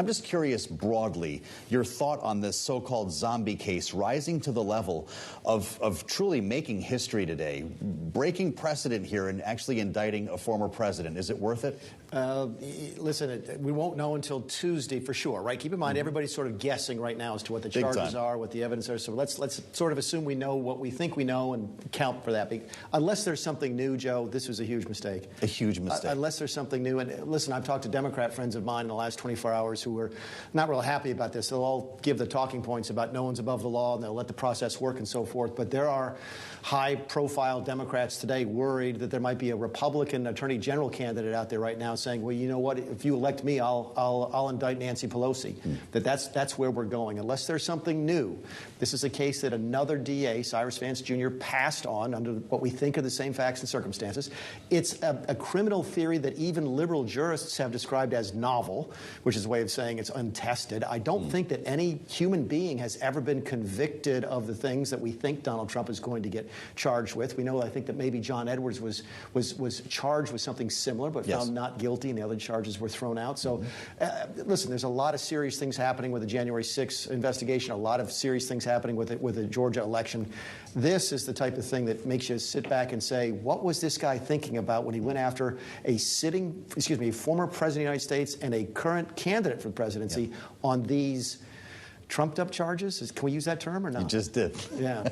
I'm just curious broadly, your thought on this so-called zombie case rising to the level of truly making history today, breaking precedent here and actually indicting a former president. Is it worth it? Listen, we won't know until Tuesday for sure, right? Keep in mind, everybody's sort of guessing right now as to what the charges are, what the evidence are. So let's sort of assume we know what we think we know and count for that. Unless there's something new, Joe, this was a huge mistake. A huge mistake. Unless there's something new. And listen, I've talked to Democrat friends of mine in the last 24 hours who were not real happy about this. They'll all give the talking points about no one's above the law and they'll let the process work and so forth. But there are high-profile Democrats today worried that there might be a Republican Attorney General candidate out there right now saying, well, you know what, if you elect me, I'll indict Nancy Pelosi. That's where we're going. Unless there's something new. This is a case that another DA, Cyrus Vance Jr., passed on under what we think are the same facts and circumstances. It's a criminal theory that even liberal jurists have described as novel, which is a way of saying it's untested. I don't think that any human being has ever been convicted of the things that we think Donald Trump is going to get charged with. We know, I think, that maybe John Edwards was charged with something similar, but found not guilty, and the other charges were thrown out. So, listen, there's a lot of serious things happening with the January 6th investigation, a lot of serious things happening with the Georgia election. This is the type of thing that makes you sit back and say, what was this guy thinking about when he went after a former president of the United States and a current candidate for the presidency on these trumped-up charges? Can we use that term or not? You just did. Yeah.